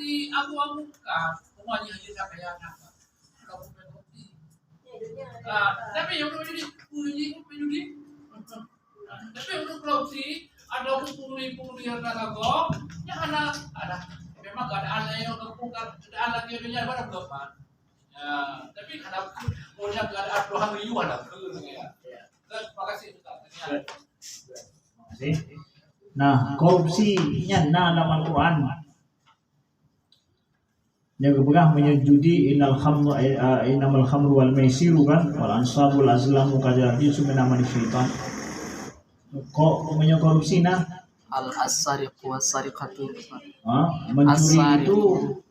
di aku ka semuanya hanya kaya nak. Kalau pengerti. Tapi yang menjadi penjudi. Tapi untuk korupsi ada pungli yang kagok, yang ada memang keadaan yang keadaan yang pada berapa. Ya, tapi karena punya keadaan Tuhan riuh ada ya. Terima kasih Ustaz. Terima kasih. Nah, korupsinya dalam Al-Quran yang kepegang menyujudi inamal khamru wal maisiru kan wal ansabul azlamu kadari sumena syaitan. Kok punya korupsi nah al-asariq was-sariqatu.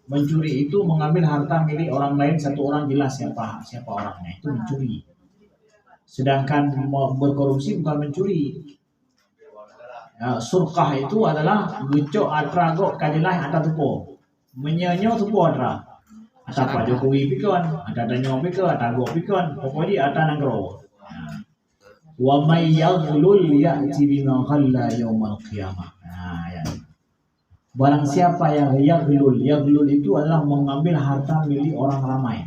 Mencuri itu mengambil harta milik orang lain, satu orang jelas siapa orangnya, itu mencuri. Sedangkan berkorupsi bukan mencuri. Surkah itu adalah gucok atrago kajelah atau tupo. Menyanyo tupo atra. Ata Pak Jokowi pikon, ada danyo pikon, ada go pikon, pokoknya ada nanggro. Wa may yaghlul ya'ti bima ghalla yaumal qiyamah. Nah, ya. Barang siapa yang yaghlul itu adalah mengambil harta milik orang ramai.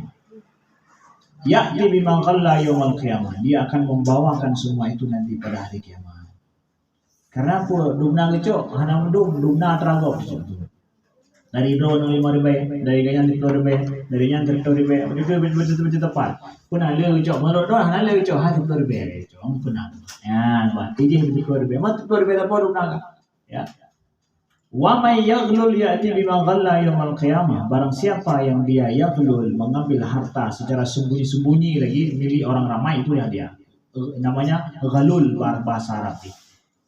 Ya'ti bima ghalla yaumal qiyamah. Dia akan membawakan semua itu nanti pada hari kiamat. Karena apa? Dumna ngecok, hana dumna teragok. Dari drone 5.000, dari ganyan 10.000, dari ganyan 30.000, betul tepat. Pun ada ngecok, menurut doa hana ngecok 10.000. Pernah. Ya, buat izin 10.000. Mat 10.000 apa dumna? Ya. Wa may yaghlul ya'ti bima ghalla yaumil qiyamah. Barang siapa yang dia yaghlul, mengambil harta secara sembunyi-sembunyi lagi milik orang ramai, itu yang dia. Namanya ghalul bahasa Arab.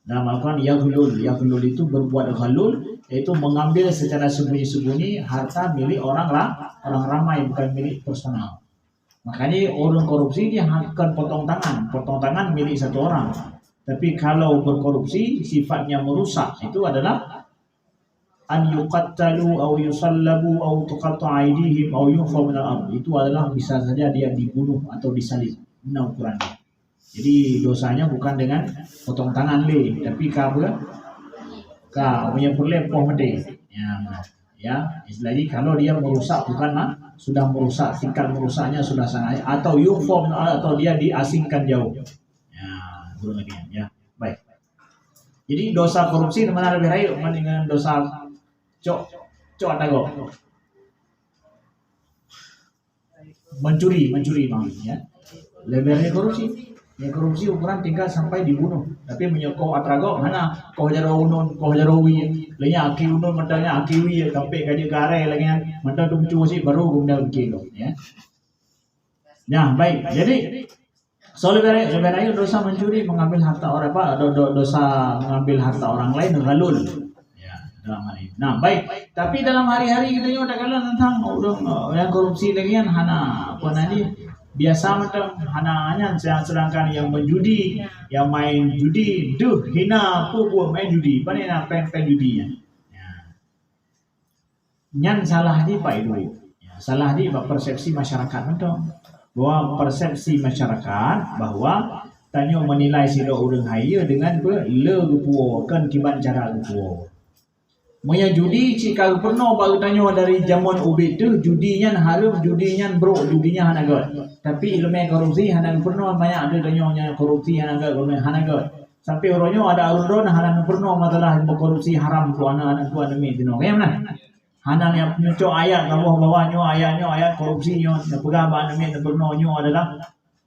Dalam Al-Quran yaghlul itu berbuat ghalul, yaitu mengambil secara sembunyi-sembunyi harta milik orang ramai, bukan milik personal. Makanya orang korupsi dia akan potong tangan milik satu orang. Tapi kalau berkorupsi sifatnya merusak, itu adalah an yuqattalu aw yusallabu aw tuqatta'a aydihim aw yunfaw min al-ard. Itu adalah bisa saja dia dibunuh atau disalib. Ini ukurannya. Jadi dosanya bukan dengan potong tangan tapi punya perlepoh mede. Ya, istilahnya kalau dia merusak bukanlah sudah merusak, tingkat merusaknya sudah sangat, atau yunfaw atau dia diasingkan jauh. Ya, baik. Jadi dosa korupsi mana lebih rayu dengan dosa cok atago. Mencuri ya. Lebih rayu korupsi. Ya, korupsi ukuran tinggal sampai dibunuh. Tapi menyokong atrago mana koh jarowi lenya aki unun mentanya akiwi sampai kaji kare lagi mentang tumcu sih baru gumda kilo ya. Nah, baik. Jadi sebenarnya dosa mencuri, mengambil harta orang dosa mengambil harta orang lain ghalul. Ya, dalam hal ini. Nah, baik. Tapi dalam hari-hari kita juga ada tentang yang korupsi lagi kan hana apa nanti biasa macam hanya sedangkan yang menjudi, yang main judi, hina aku main judi, mana pen judinya. Ya. Nyan salah di Pak Ibu. Ya, salah di persepsi masyarakat betul. Bahwa persepsi masyarakat bahwa tanya menilai sida urang haya dengan le gupuo kan kiban cara gupuo. Moya judi jika pernah baru tanya dari zaman ubid tu judinya harum judinya bro judinya hanagot. Tapi ilmu korupsi hanan pernah banyak ada tanya korupsi hanagot sampai orangnya ada alun hanan pernah masalah korupsi haram tu anak-anak tu ada medino kayak mana? Hanan yang nyucuk ayat bawahnya ayat korupsinya pegang banami pernah adalah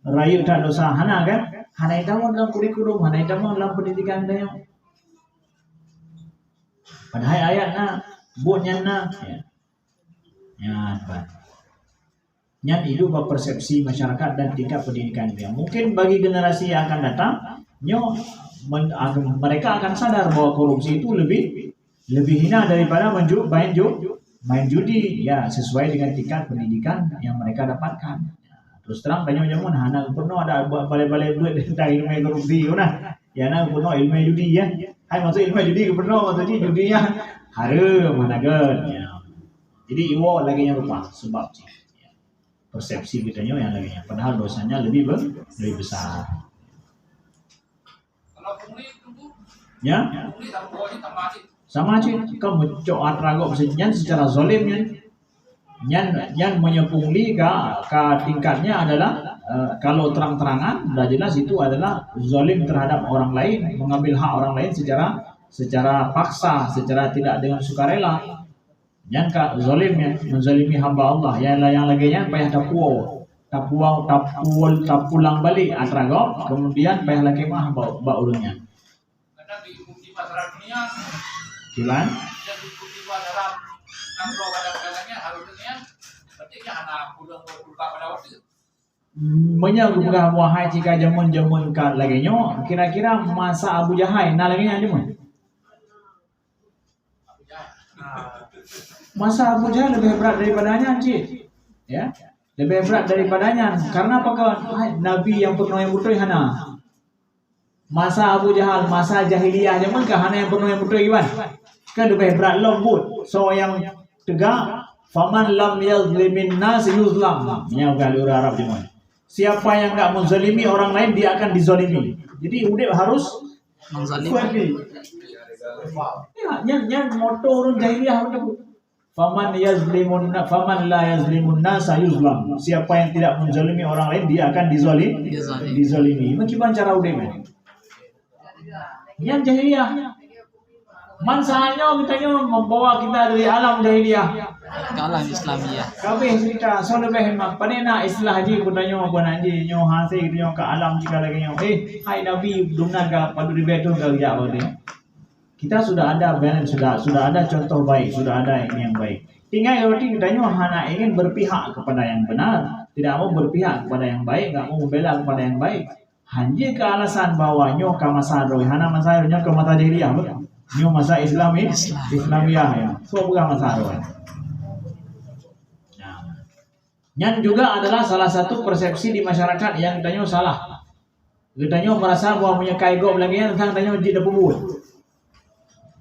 rayu tak dosa hana kan? Hana itu dalam kurikulum, hana itu dalam pendidikan dia. Padahal ayatnya buatnya ya apa? Yang itu persepsi masyarakat dan tingkat pendidikan dia. Mungkin bagi generasi yang akan datang, mereka akan sadar bahwa korupsi itu lebih hina daripada main judi ya, sesuai dengan tingkat pendidikan yang mereka dapatkan. Terus terang tanya jamun hana pernah ada balai-balai duit dari ilmu korupsi nah. Ya na pernah ilmu judi ya. Hai maksud ilmu judi pernah maksud judinya harum hanagan ya. Jadi iwo lagi yang lupa sebab ya. Persepsi kita yang lagi padahal dosanya lebih besar. Kalau pungli tunggu. Ya? Pungli tambah masih Sama aja kau mencok atragok nyan secara zalim nyan menyepungli ke tingkatnya adalah kalau terang-terangan sudah jelas itu adalah zalim terhadap orang lain, mengambil hak orang lain secara paksa, secara tidak dengan sukarela. Yang ka zalim menzalimi hamba Allah. Yang lagi nya payah tapulang balik atragok, kemudian payah lagi mah ulungnya. Kadang diikuti masyarakat dunia, Gimana? yang diikuti masyarakat nangro kadang-kadangnya harusnya berarti anak pulang berbuka pada waktu. Menyanggup wahai jika jamun ka lagi nyo, kira-kira masa Abu Jahal nah lagi nya jamun. Masa Abu Jahal lebih berat daripadanya, Cik. Ya, lebih berat daripadanya. Karena apa kawan? Nabi yang penuh yang betul hana. Masa Abu Jahal, masa jahiliyah zaman kah hana yang penuh yang betul gimana? Kan lebih berat lembut. So yang tegak, faman lam yazlimin nas yuzlam. Nya kalau Arab zaman. Siapa yang enggak menzalimi orang lain dia akan dizalimi. Jadi udah harus Menzalimi. Ya, yang moto orang jahiliyah itu. Faman la yazlimun nasa yuzlam. Siapa yang tidak menzalimi orang lain dia akan dizalimi. Bagaimana cara udah? Yang jahiliyah. Mansahannya kita membawa kita dari alam jahiliyah ke alam Islamiyah. Kabeh cerita so lebih mak panena istilah haji kutanya apa nanti nyo hase nyo ke alam jika lagi nyo hai nabi dungan ka padu di betul ka ya boleh. Kita sudah ada balance, sudah ada contoh baik, sudah ada yang baik. Tinggal roti kita nyo hana ingin berpihak kepada yang benar, tidak mau berpihak kepada yang baik, enggak mau membela kepada yang baik. Hanya ke alasan bahwa nyo ka masa roy, hana masa nyo ke mata jahiliyah betul. Nyo masa Islamiyah ya. So bukan masa roy. Yang juga adalah salah satu persepsi di masyarakat yang katanya salah. Katanya merasa bahwa menyukai gop lagi tentang katanya tidak pebut.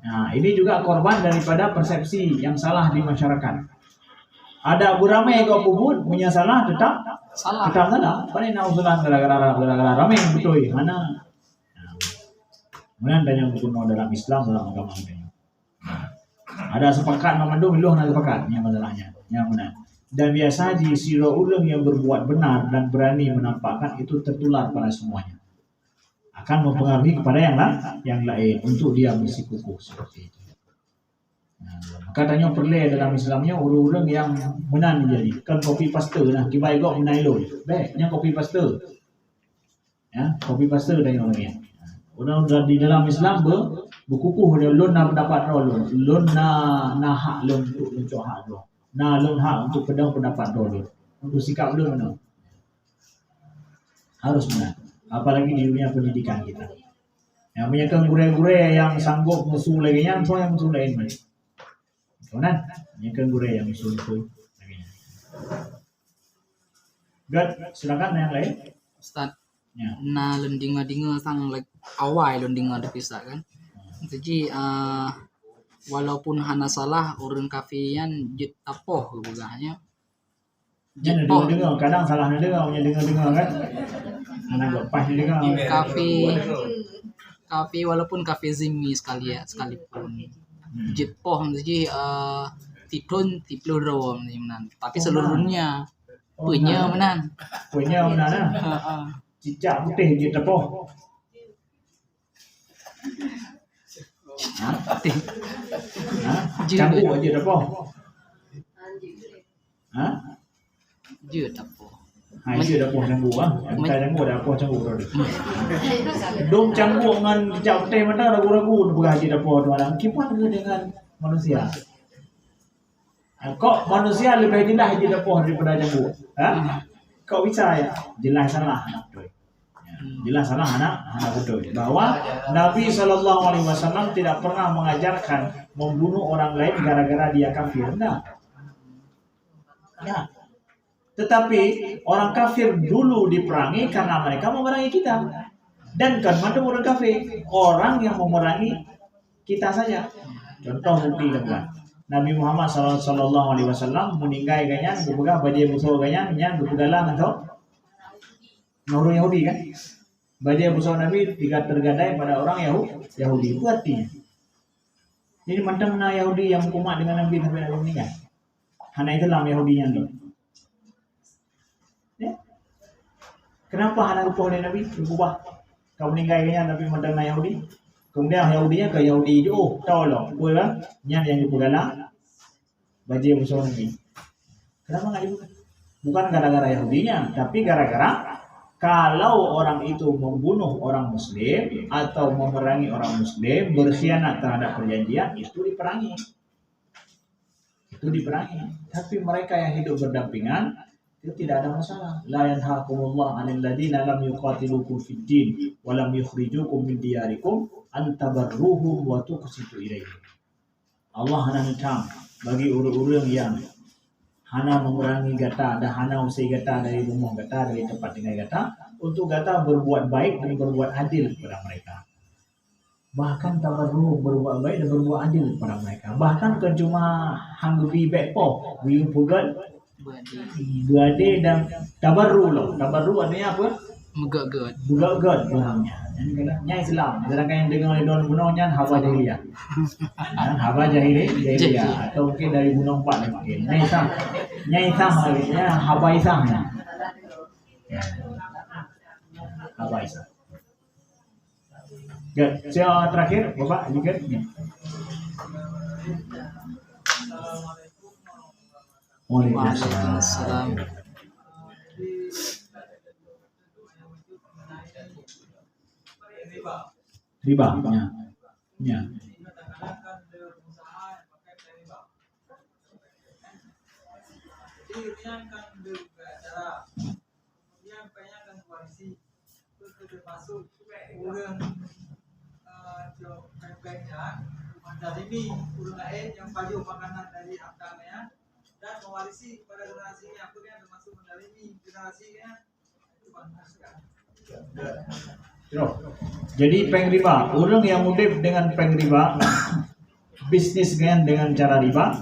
Nah, ini juga korban daripada persepsi yang salah di masyarakat. Ada Abu Ramai gop pebut, punya salah tetap salah. Paling nauzulan gara-gara ramai betul. Mana? Kemudian tanya kuno dalam Islam dalam agama ini. Ada sepakat memandu miluh nak sepakat yang masalahnya. Yang mana? Dan biasa haji siro ulung yang berbuat benar dan berani menampakkan itu tertular pada semuanya. Akan mempengaruhi kepada yang lain untuk dia bersikukuh seperti itu. Nah, katanya perle dalam Islamnya ulung yang menan jadi kan copy paste nah kibai gok menailo. Baik, yang copy paste. Ya, copy paste tanya orangnya. Udah di dalam Islam berkukuh dia lun nak pendapat lun na hak lun untuk mencok hak lun. Nah, lun hak untuk pedang pendapat dulu. Untuk sikap lun mana? Harus benar. Apalagi di dunia pendidikan kita. Yang punya gure-gure yang sanggup musuh lagi nya, so yang musuh lain mana? Kanan, punya gure yang musuh itu lagi nya. God, silakan yang lain. Ustaz. Ya. Nah, lendinga-dinga sang awal lendinga dipisah kan. Jadi walaupun hana salah orang kafian jit tapoh begahnya. Jangan dengar, kadang salah dengar, punya dengar kan. Anak lepas dengar. Kafi walaupun kafi zimmi sekalipun. Jit poh jadi titun tiplurom menan. Tapi seluruhnya punya menan. Punya menan. Cicak putih jit tapoh. Campur aja dah po. Je dah po. Je dah po campur ah. Kita campur dah po campur dah. Dom campur dengan kicap teh mana ragu-ragu bergaji dah po tu orang. Gimana dengan manusia? Kok manusia lebih jelas je dah po daripada campur? Kok bisa ya? Jelas salah. Jelas salah anak betul bahwa Nabi SAW tidak pernah mengajarkan membunuh orang lain gara-gara dia kafir. Enggak. Ya. Tetapi orang kafir dulu diperangi karena mereka memerangi kita. Dan kan mana orang kafir? Orang yang memerangi kita saja. Contoh bukti kan. Nabi Muhammad SAW meninggal ganyan, berpegang baju musuh ganyan, yang berpegang atau orang Yahudi kan? Baju busuk Nabi tidak tergadai pada orang Yahudi. Itu artinya. Jadi macam na Yahudi yang kumat dengan Nabi sampai Nabi meninggal. Hana Islam Yahudinya tu. Ya? Kenapa hana rupa oleh Nabi berubah? Kau meninggalnya Nabi macam na Yahudi. Kemudian Yahudinya ke Yahudi je. Oh, tahu lah. Apa lah? Yang jumpa galak. Baju musuh Nabi. Kenapa enggak dibuka? Bukan gara-gara Yahudinya, tapi gara-gara kalau orang itu membunuh orang Muslim atau memerangi orang Muslim, berkhianat terhadap perjanjian, itu diperangi. Itu diperangi. Tapi mereka yang hidup berdampingan, itu tidak ada masalah. La yanhaakumullah 'anil ladzina lam yuqatilukum fid din wa lam yukhrijukum min diyarikum an tabarruhum wa tuqsitu ilaihim. Allah hana mencam bagi orang-orang yang hana memerangi gata dan hana usai gata dari rumah gata, dari tempat tinggal gata, untuk gata berbuat baik dan berbuat adil kepada mereka. Bahkan tabarruh, berbuat baik dan berbuat adil kepada mereka. Bahkan ke cuma hanggubi baik po, biu pugat berade dan tabarruh loh. Tabarruh artinya apa? Megagat. Bulat-bulat bilangnya. Nya Islam. Sedangkan yang dengar oleh Don Gunungnya Haba Jahiliyah. Haba Jahiliyah atau mungkin dari Gunung 4 mungkin. Nya Isam artinya Haba Isam. Ya. Haba Isam. Ya, saya terakhir Bapak juga. Waalaikumsalam. Riba, ya. Ini urang lain yang baju makanan dari abangnya dan mewarisi kepada generasinya, akhirnya termasuk mendalimi generasinya itu bagus sekali. Jadi peng riba, orang yang mudik dengan peng riba, bisnis dengan cara riba,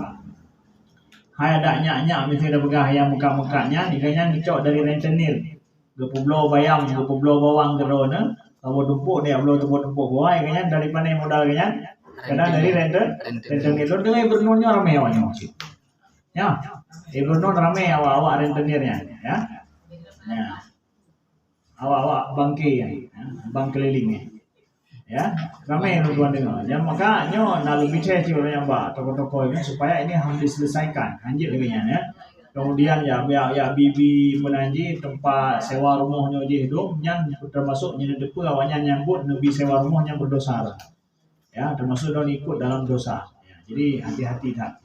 hai ada nyak misalnya begah yang muka-mukanya, dikanya ngicok dari rentenir, gepublo bayam, gepublo bawang gerona, kamu tumpuk dia belum tumpuk bawah, kayaknya dari mana modal kayaknya, kadang dari rentenir itu dengan bernunnya ramai awaknya sih, ya, bernun ramai awak rentenirnya, ya. Awak bangke ya, bang kelilingnya, ya ramai tuan dengar. Yang makanya nak lebih cek orang yang buat toko-toko ini supaya ini harus diselesaikan, anjir lagi ya. Kemudian ya bibi menanji tempat sewa rumahnya je hidup, yang termasuk yang depu awaknya nyambut nabi sewa rumahnya berdosa, ya termasuk don ikut dalam dosa. Ya, jadi hati-hati tak.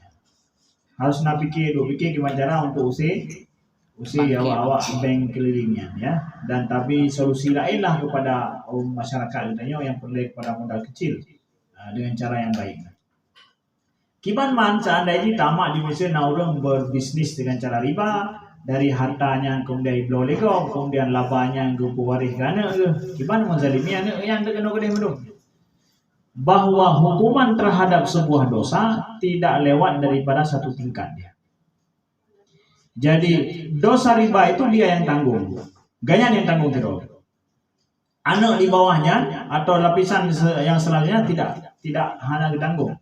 Harus nak fikir gimana cara untuk awak bank kelilingnya ya, dan tapi solusi lainlah kepada masyarakat katanya yang perlu kepada modal kecil dengan cara yang baik. Kiban man seandainya tamak di Malaysia orang berbisnis dengan cara riba, dari hartanya kemudian iblo lego, kemudian labanya ke pewaris gana kiban menzalimi yang terkena menung. Bahwa hukuman terhadap sebuah dosa tidak lewat daripada satu tingkat dia. Jadi dosa riba itu dia yang tanggung, ganyan yang tanggung terus. Anak di bawahnya atau lapisan yang selanjutnya tidak hanya ditanggung.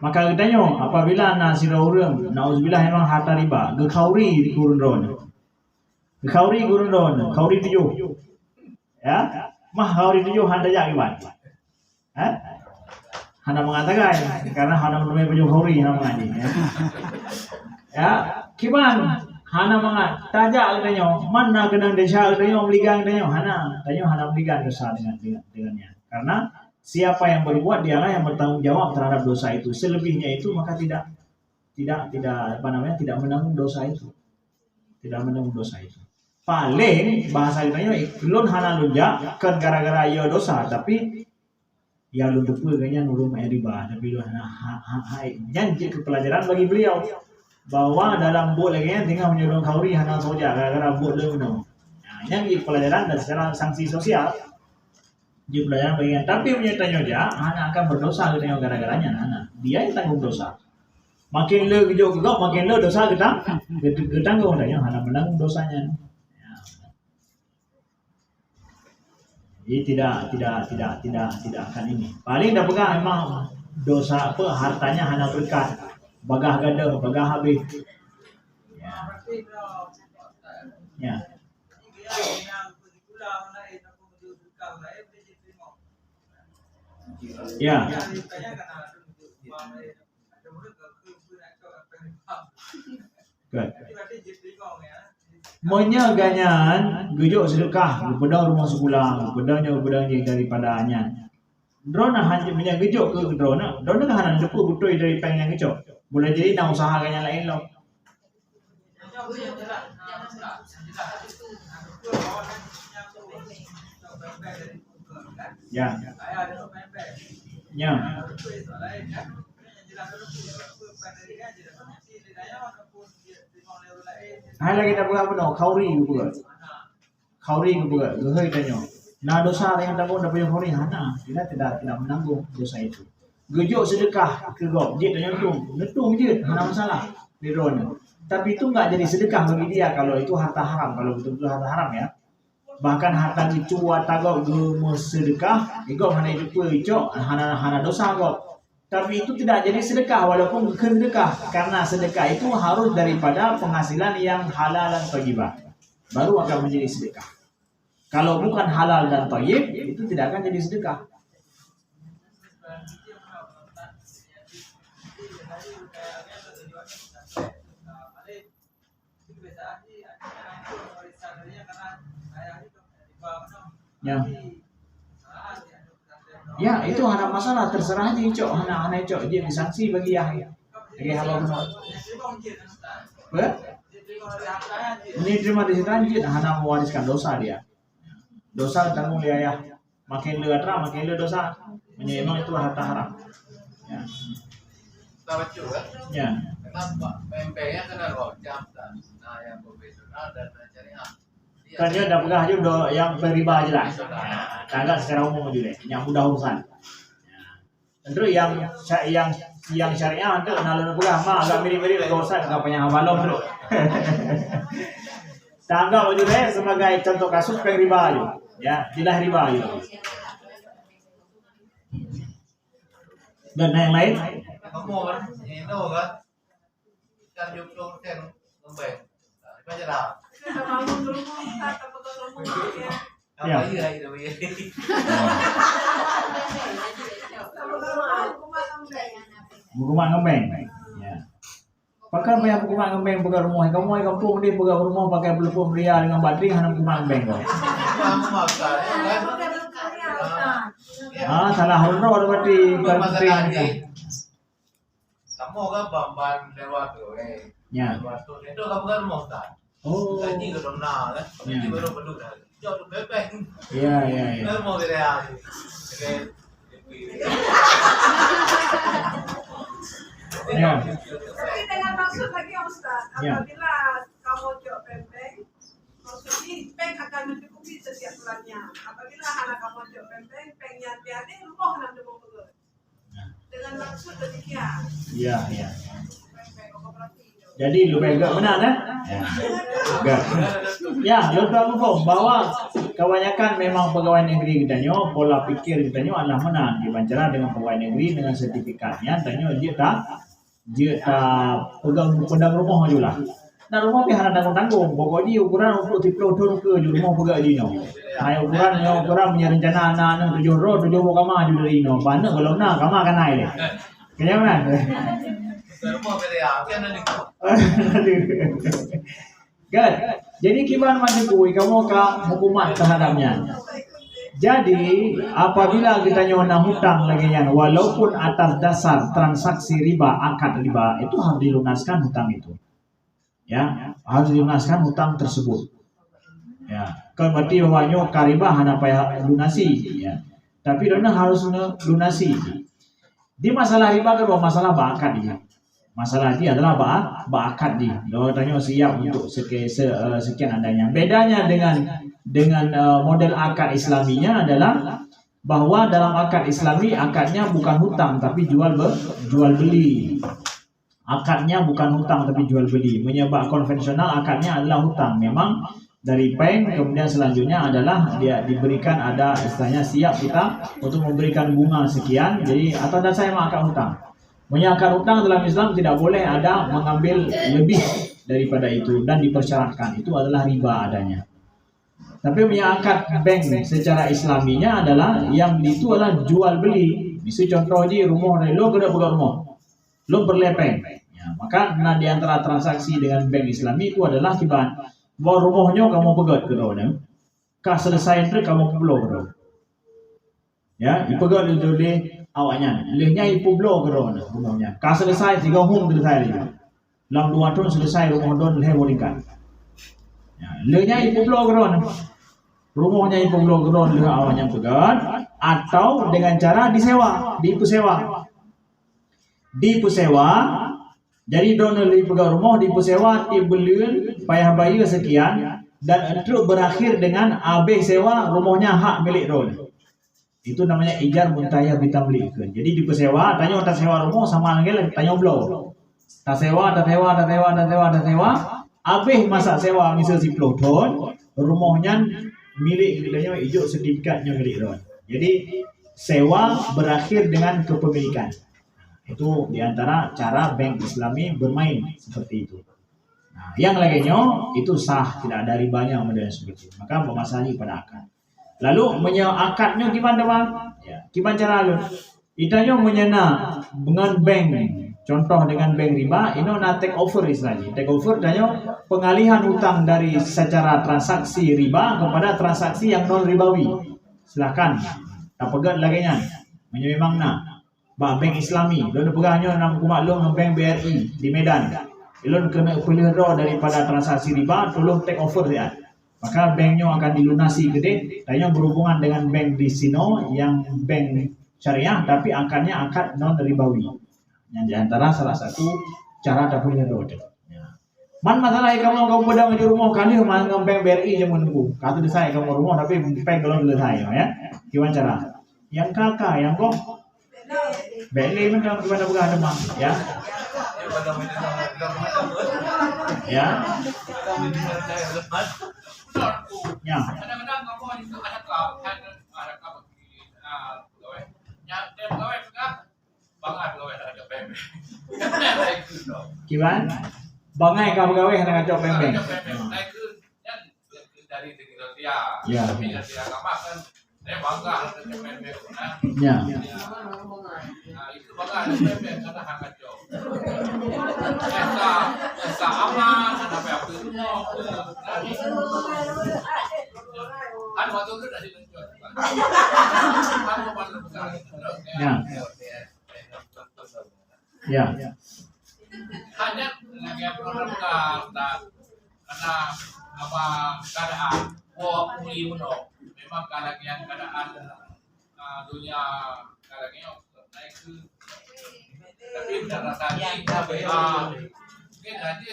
Maka katanya apabila nasira urang, nauzubillah memang harta riba, gekauri di gurun kauri 7. Ya, mah kauri 7 handa jak iban. Handa mengatakan karena handa menemui baju kauri handa mengaji. Ya, kiban hana mangat tajak katanya mana kenang desa katanya meligang katanya hana meligang dosa dengannya, karena siapa yang berbuat dialah yang bertanggung jawab terhadap dosa itu, selebihnya itu maka tidak menanggung dosa itu, paling bahasa katanya lun hana lunja kan gara-gara ia dosa, tapi ya lun depu kayaknya nulung riba, tapi lun hana janji kepelajaran bagi beliau bahwa dalam buat lagi tinggal menyuruh kauri hana saja gara-gara buat le menang. Nah, yang di pelajaran dan secara sanksi sosial di pelajaran bagian, tapi punya tanya aja hana akan berdosa katanya gara-garanya hana. Dia yang tanggung dosa. Makin le gejok makin le dosa kita tanggung katanya hana menanggung dosanya. Ya. Jadi tidak akan ini. Paling dah pegang memang dosa apa hartanya hana berkat, bagah gada, bagah habis. Ya. Berarti kalau Ya. dia yang pulang lain aku menuju kau lain dia diterima. Ya. Jadi tanya kan ada menuju uang lain. Ada mulut ke nak kau apa yang faham. Good. Berarti diterima ya. Monya ganyan gujuk sedekah kepada rumah sepulang, bedanya daripada anyan. Drona hanya punya gujuk ke drona kan hanya depu butoi dari peng yang gujuk. Boleh jadi nak usaha ganyan lain lo. Aku yang jelas. Aku bawa kan yang tu pempek dari Google kan. Ya. Saya ada pempek. Ya. Itu lain kan. Yang jelas dulu pempek dari kan jadi mesti lidahnya ataupun dia terima oleh lain. Hai lagi tak apa no, kauri juga. Kauri juga, gehoi tanyo. Nah dosa yang tanggung dapat yang kauri hana, tidak menanggung dosa itu. Gujuk sedekah ke gop, dia tanyo netung je, hana masalah di drone. Tapi itu enggak jadi sedekah bagi dia kalau itu harta haram, kalau betul-betul harta haram ya. Bahkan harta itu watagok gemes sedekah, gop hana itu icok, hana dosa gop. Tapi itu tidak jadi sedekah walaupun bukan sedekah karena sedekah itu harus daripada penghasilan yang halal dan thayyibah. Baru akan menjadi sedekah. Kalau bukan halal dan thayyib itu tidak akan jadi sedekah. Ya. Ya itu hana masalah terserah aja icok hana icok dia disanksi bagi ya. Bagi hamba benar. Ini terima di situ hana mewariskan dosa dia. Dosa tanggung dia ya. Makin le atra makin le dosa. Memang itu harta haram. Ya. Tahu juga. Ya. Kenapa pempeknya kena rojam dan nah yang profesional dan syariah. Kan dia dah pegah juga yang beriba aja lah. Kagak secara umum juga, yang mudah urusan. Tentu yang syariah itu nalun pegah mah agak mirip-mirip dengan urusan agak banyak habalong tu. Tanggap juga sebagai contoh kasus riba aja. Ya, tidak riba aja. Dan yang lain? Kamu kan, ini kan, kan jumlah kan ngembeng, apa aja dah. Ya. Bukuman ngembeng. Ya. Pakai banyak bukuman ngembeng pegang rumah. Kamu ai kampung dia pegang rumah pakai telepon ria dengan bateri hanya bukuman ngembeng kau. Salah horor berarti penting. Kamu kan bamban lewat tu, Ya. lewat tu. Itu kamu kan mau tak? Oh. Gaji ke dona kan? Gaji baru berdua. Jauh bebek. Ya. Kan mau dia. Ya. Tapi dengan maksud lagi Ustaz, Ya. apabila kamu jual pempek, maksudnya peng akan mencukupi setiap bulannya. Apabila anak kamu jual pempek, pengnya tiada, rumah nak dulu betul. Dengan maksud demikian. Ya. Pempek kooperatif. Jadi lu pegang benar kan? Enggak. Ya, lu tahu bahwa kebanyakan memang pegawai negeri kita nyo, pola pikir kita nyo adalah menang dibandingkan dengan pegawai negeri dengan sertifikatnya, tanya dia tak pegang pedang rumah aja lah. Nah rumah pihak tanggung-tanggung, pokoknya ukuran untuk tiplo tur ke rumah pegang dia nyo. Hai ukuran punya rencana anak 7 roh 7 kamar aja dari no. Mana kalau nak kamar akan naik deh. Kayaknya mana? Rumah beda, kan ada. Good. Jadi gimana masih kui kamu ke hukuman terhadapnya. Jadi apabila kita nyona hutang lagi yang walaupun atas dasar transaksi riba akad riba itu harus dilunaskan hutang itu. Ya, harus dilunaskan hutang tersebut. Ya, kan berarti bahwa nyoka riba hanya payah lunasi ya. Tapi dona harus lunasi. Di masalah riba kan masalah akad dia. Masalah ini adalah akad dia. Kalau tanya siap untuk sekian adanya. Bedanya dengan model akad Islaminya adalah bahwa dalam akad Islami akadnya bukan hutang tapi jual beli. Akadnya bukan hutang tapi jual beli. Menyebab konvensional akadnya adalah hutang. Memang dari bank, kemudian selanjutnya adalah dia diberikan ada istilahnya siap kita untuk memberikan bunga sekian, jadi atau dan saya mengangkat hutang. Menyangkat hutang dalam Islam tidak boleh ada mengambil lebih daripada itu dan dipersyaratkan, itu adalah riba adanya. Tapi menyangkat bank secara islaminya adalah yang itu adalah jual beli. Misal contoh je rumah ni lo kena pegang rumah, lo berlepeng. Ya, maka di antara transaksi dengan bank Islami itu adalah kiban bahwa rumahnya kamu pegat ke dalam, kah selesai itu kamu pulau ke dalam. Ya, ipegat itu le awaknya, lehnya ipu pulau ke dalam rumahnya. Kah selesai 3 hum selesai lagi. Dalam 2 tahun selesai rumah don le bolehkan. Ya, lehnya ipu pulau ke dalam. Rumahnya ipu pulau ke dalam le awaknya pegat atau dengan cara disewa, dipusewa. Dipusewa. Jadi donor pegang rumah dipusewa tiap bulan payah bayar sekian dan itu berakhir dengan habis sewa rumahnya hak milik don. Itu namanya ijar muntayah bitamlik. Jadi dipusewa, tanya tak sewa rumah sama lagi tanya blow. Tak sewa, habis masa sewa misal 10 tahun, rumahnya milik kitanya hijau sertifikatnya milik don. Jadi sewa berakhir dengan kepemilikan. Itu diantara cara bank Islami bermain seperti itu. Nah, yang lainnya itu sah, tidak ada ribanya model seperti itu. Maka memasani pada akad. Lalu akadnya gimana bang? Ya, gimana cara lu? Itanya menyena dengan bank. Contoh dengan bank riba, ini nak take over istilahnya. Take over tanya pengalihan utang dari secara transaksi riba kepada transaksi yang non ribawi. Silakan. Tak pegat laginya. Memang nak. Bank Islami, lo pegahnya nama maklum bank BRI di Medan. Lo kena pilih daripada transaksi riba, tolong take over dia. Maka banknya akan dilunasi gede. Tanya berhubungan dengan bank di Sino yang bank syariah, tapi akadnya akad non ribawi. Yang diantara salah satu cara tak pilih Man masalah kamu pada di rumah kali man bank BRI yang menunggu. Kata saya kamu rumah tapi bank belum selesai ya. Gimana cara? Yang kakak yang kok Beli macam kepada bukan demam, ya. Ya. Ya. Kadang-kadang kamu itu ada kau bagi pegawai. Yang pegawai juga bangat pegawai ada pembe. Gimana? Bangai kau pegawai dengan cok pembe. Nah itu yang dari dia. Ya. Tapi dari agama kan saya bangga dengan pembe. Ya. Nah itu bangga dengan pembe karena hangat jauh. Esa aman, ada apa itu? Kan waktu itu dari tunjuk. Ya. Ya. Hanya dengan program karena apa keadaan muli menok memang keadaan dunia keadaannya naik ke tapi darah tadi mungkin nanti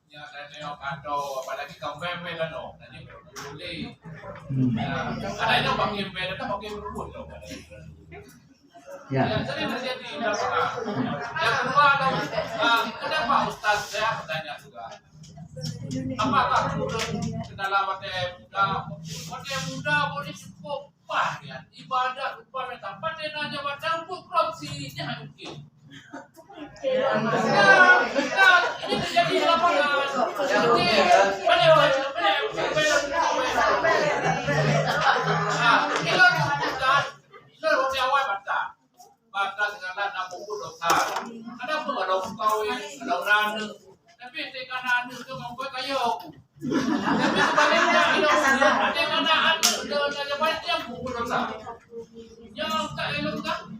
ya saya kado apalagi kamu dan no nanti boleh ada yang pakai beda kan pakai pun Ya. yang sering terjadi di lapangan. Yang kedua, kenapa Ustaz saya bertanya juga, apakah kendala partai muda boleh cukup ya ibadah upah tanpa denanya baca untuk korupsinya mungkin. Ini terjadi di lapangan. Bata segala nak pukul dosa. Ada pun ada kawin, ada orang. Tapi tekanan itu membuat kayu. Tapi sebaliknya ada kenaan dengan banyak yang pukul dosa. Yang tak elok kan?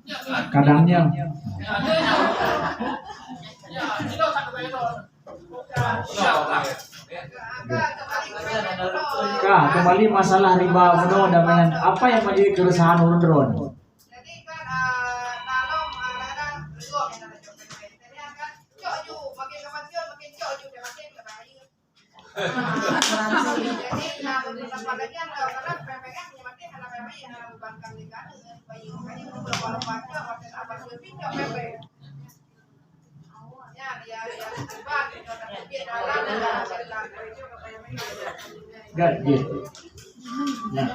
Ya kan? Kadangnya. Ya, tidak tak elok. Kak, kembali masalah riba benar dengan apa yang menjadi keresahan urun-urun. Good. Ya.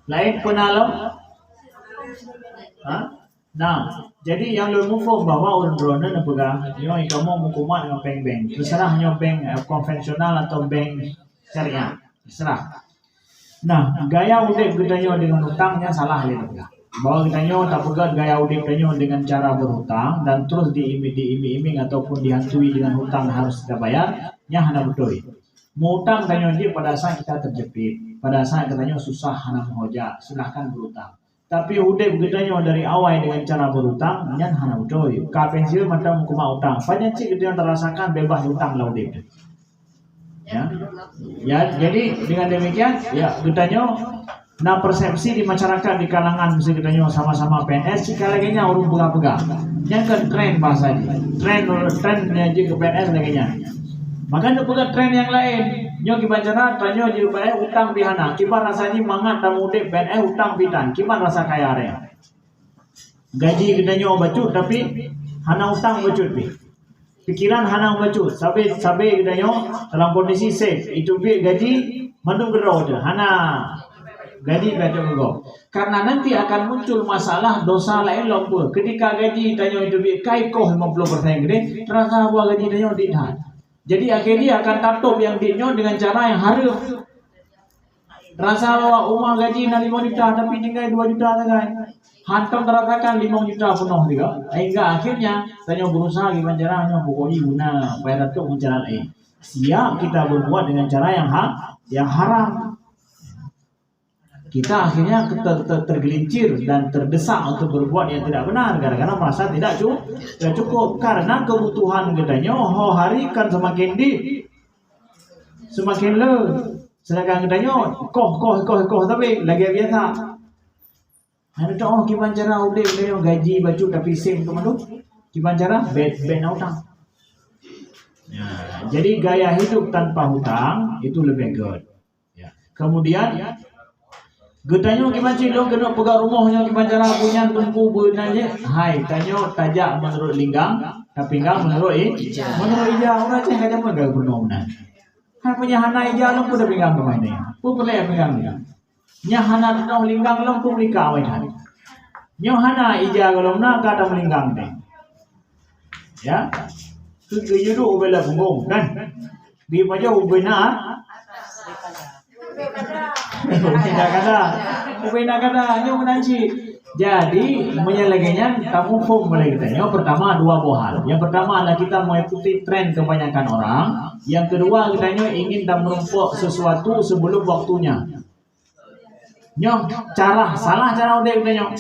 Lain penalam. Nah, jadi yang lu move bahwa urun-urun na pegang, yung ikaw mo mukumat ng bank. Terserah nyo bank konvensional atau bank syariah. Terserah. Nah, gaya udip kita nyo dengan hutangnya salah ya. Bahwa kita nyo tak pegat gaya udip kita nyo dengan cara berhutang dan terus diiming-iming ataupun dihantui dengan hutang harus kita bayar, nya hana betul. Mau hutang kita nyo pada saat kita terjepit, pada saat kita nyo susah hana menghoja, silahkan berhutang. Tapi udip kita nyo dari awal dengan cara berhutang, nya hana betul. Ka pensiun macam kuma hutang. Banyak cik kita yang terasakan bebas hutang lah udip. Ya, jadi dengan demikian ya kita nyo nah persepsi di masyarakat di kalangan mesti kita nyo sama-sama PNS jika lagi nya urung pegang-pegang. Yang kan tren bahasa ini. Trennya je ke PNS lagi nya. Maka nyo pegang tren yang lain. Nyo kibancara tanyo je PNS utang bihana. Kiban rasanya mangat dan mudik PNS utang bitan. Kiban rasa kaya area. Gaji kita nyo bacut tapi hana utang bacut bi. Pikiran hana bacut sampai kita nyo dalam kondisi safe itu bi gaji mandung gerau je hana gaji bacut go karena nanti akan muncul masalah dosa lain lumpur ketika gaji tanyo itu bi kai koh 50% gede terasa buah gaji tanyo dihan jadi akhirnya akan tato yang dinyo dengan cara yang harum terasa bahwa umah gaji na 5 juta tapi tinggal 2 juta saja hantam terasakan 5 juta penuh juga hingga akhirnya tanya berusaha gimana caranya pokoknya guna bayar itu dengan cara lain siap kita berbuat dengan cara yang haram kita akhirnya tergelincir dan terdesak untuk berbuat yang tidak benar gara-gara merasa tidak cukup karena kebutuhan katanya hari kan semakin semakin le sedangkan katanya koh tapi lagi biasa. Ada tak gimana cara udah gaji baju tapi same tu malu gimana cara bed hutang. Ya, jadi gaya hidup tanpa hutang itu lebih good. Ya. Kemudian getanya gimana sih lo kena pegang rumahnya gimana cara punya tumpu benanya. Hai tanyo tajak menurut linggang tapi enggak menurut ija orang cek aja pegang benar. Hai punya hana ija lo pun dah pegang kemana? Pun boleh pegang dia. Nya hana tau linggang long publika awai hari. Nyo hana ija kalau na kata melinggang deh. Ya. Kejudu ubela punggung kan. Di maja ubena. Ubena kata nyo menanci. Jadi menyelagainya kamu pun mulai kita. Yang pertama dua hal. Yang pertama adalah kita mengikuti tren kebanyakan orang. Yang kedua kita ingin menumpuk sesuatu sebelum waktunya. Nyong salah cara udah kita nyong.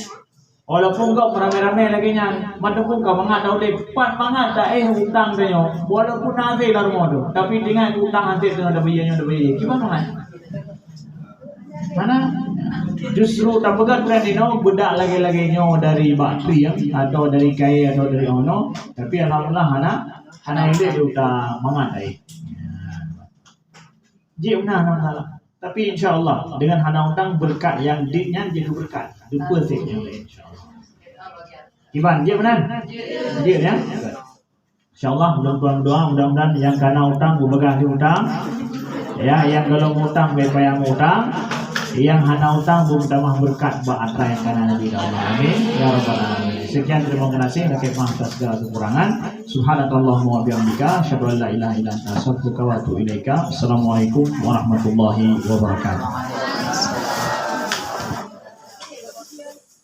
Walaupun kau merame-rame lagi nyang, mantapun kau mangat udah pat mangat dah hutang dah nyong. Walaupun nanti lah rumah tu, tapi dengan hutang nanti tu ada biaya. Gimana kan? Mana? Justru tak pegang trend ini bedak lagi nyong dari bateri yang atau dari kaya atau dari ono, tapi alhamdulillah hana ini dia hutang mangat dah. Jadi mana salah? Tapi insyaAllah dengan hana hutang berkat yang ditnya jadi berkat. Dua sih yang lain insyaAllah. Iban, dia benar? Dia ya? InsyaAllah mudah-mudahan yang kena hutang berbegang di hutang. Ya, yang kalau hutang baik yang hutang. Yang hana hutang bertambah berkat ba'atra yang kena Nabi Allah. Amin. Ya Rabbal Alamin. Sekian terima kasih. Nakif maaf atas segala kekurangan. Subhanakallahumma wa bihamdika asyhadu an la ilaha illa anta astaghfiruka wa atubu ilaika. Assalamualaikum warahmatullahi wabarakatuh.